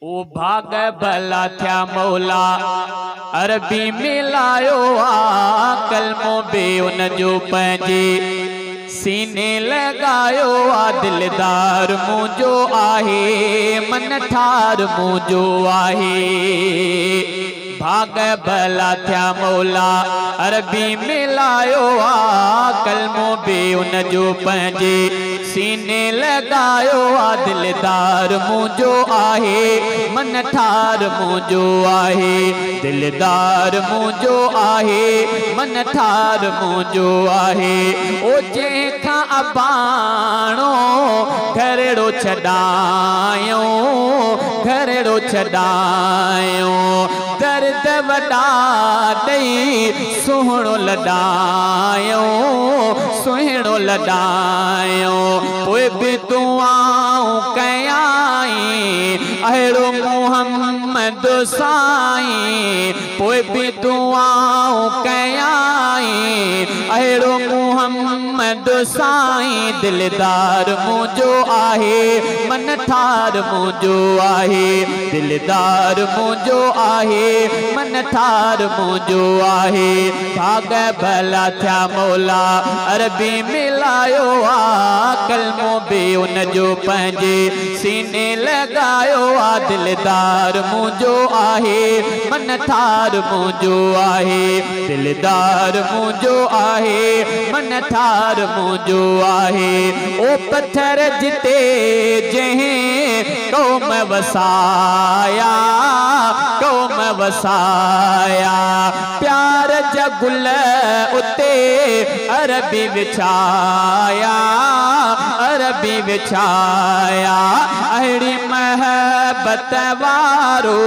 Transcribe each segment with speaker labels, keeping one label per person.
Speaker 1: ओ भाग भला थिया मौला अरबी मिलायो आ कलमो बे उन जो पंहिंजे सीने लगायो आ दिलदार मुंहिंजो आहे मन ठार मुंहिंजो आहे। भाग भला थिया मौला अरबी मिलायो आ कलमो बे उन जो पंहिंजे सीने लगायो आ दिलदार मुंहिंजो आहे मन ठार मुंहिंजो आहे। दिलदार मुंहिंजो आहे मन ठार मुंहिंजो आहे। ओ जंहिंखां अबाणो घरेड़ो छॾायो घरेड़ो छॾायो दर्द वॾा ॾेई सुहिणो लॾायो सुहिणो लॾायो। पोइ बि दुआऊं कयाई अहिड़ो मोहम्मद साईं पोइ बि दुआऊं कयाई अहिड़ो मोहम्मद साईं दिलदार मुंहिंजो आहे मन ठार मुंहिंजो आहे। दिलदार मुंहिंजो आहे मन ठार मुंहिंजो आहे। भाग भला थिया मौला अरबी मिलायो आ कलमो बे उन जो पंहिंजे सीने लगायो आ दिलदार मुंहिंजो आहे मन ठार मुंहिंजो आहे। दिलदार मुंहिंजो आहे मन ठार मुंहिंजो आहे। ओ पत्थर जिते जंहिं क़ौम वसाया क़ौम वसाया प्यार जा गुल उते अरबी विछाया अरबी विछाया। अहिड़ी महबत वारो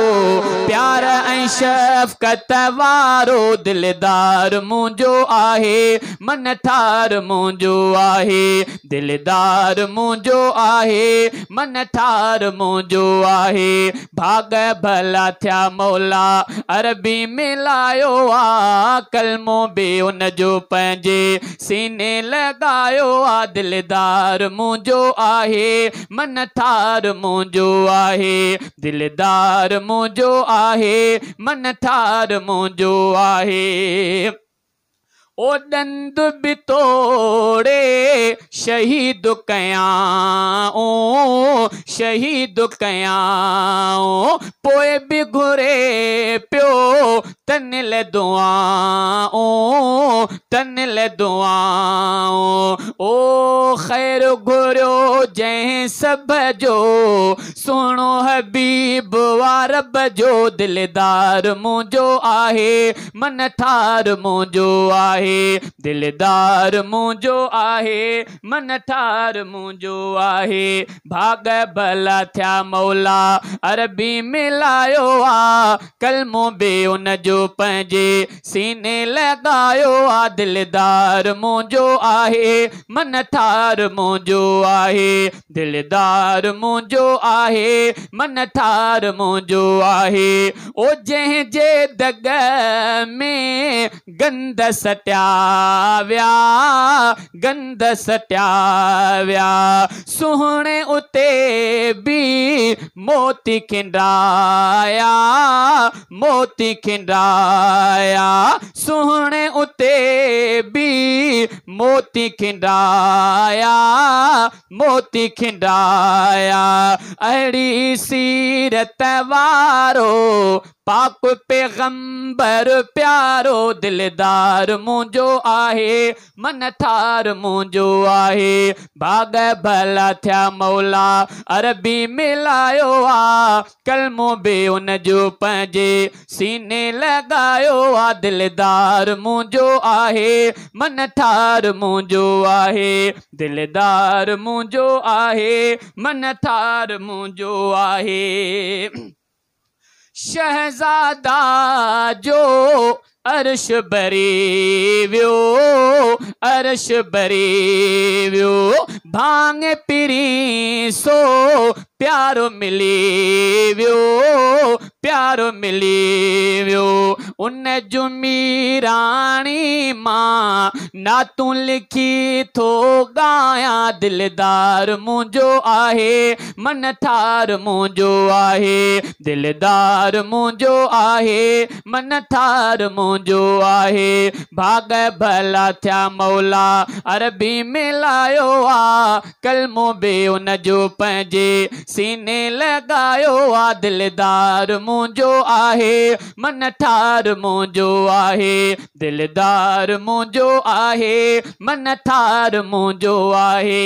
Speaker 1: प्यार ऐं शफ़क़त वारो दिलदार मुंहिंजो आहे मन ठार मुंहिंजो आहे। दिलदार मुंहिंजो आहे मन ठार मुंहिंजो आहे। भाग भला थिया मौला अरबी मिलायो आ कलमो बे उन जो पंहिंजे सीने लगायो आ दिलदार मुंहिंजो आहे मन ठार मुंहिंजो आहे। दिलदार मुंहिंजो आहे मन ठार मुंहिंजो आहे। ओ दंद बि तोड़े शहीद कयां शहीद कयां पोइ बि घुरे पियो तनिल दुआओं तनिल दुआओं। ओ ख़ैर घुरियो जंहिं सभ जो सुहिणो हबीब वारब जो दिलदार मुंहिंजो आहे मन ठार मुंहिंजो आहे। दिलदार मुंहिंजो आहे मन ठार मुंहिंजो आहे। भाग भला थिया मौला अरबी मिलायो आ कलमो बे उन जो पंहिंजे सीने लगायो आ दिलदार मुंहिंजो आहे मन ठार मुंहिंजो आहे। दिलदार मुंहिंजो आहे मन ठार मुंहिंजो आहे। ओ जंहिं जे दग में गंद सटिया व्या गंद सटिया व्या सुहिणे उते बि मोती खिंडाया मोती खिंडाया सुहिणे उते बि मोती खिंडाया मोती खिंडाया। अहिड़ी सीरत वारो पाक पैगंबर प्यारो दिलदार मुंहिंजो आहे मन ठार मुंहिंजो आहे। भाग भला थिया मौला अरबी मिलायो आ कलमो बे उन जो पंहिंजे सीने लगायो आ दिलदार मुंहिंजो आहे मन ठार मुंहिंजो आहे। दिलदार मुंहिंजो आहे मन ठार मुंहिंजो आहे। शहजादा जो अर्श भरे वियो अर्श भरे वियो भांग पिरी सो प्यारो मिली वियो प्यारो मिली वियो। उन जुमी राणी मां नातू लिखी थो गाया, दिलदार मुंहिंजो आहे मन ठार मुंहिंजो आहे, दिलदार मुंहिंजो आहे मन ठार मुंहिंजो आहे। भाग भला थिया मौला अरबी में लायो आ, कलमो बे उन जो पंहिंजे सीने लगायो आ, दिलदार मुंहिंजो आहे मन ठार मुंहिंजो आहे, दिलदार मुंहिंजो आहे मन ठार मुंहिंजो आहे।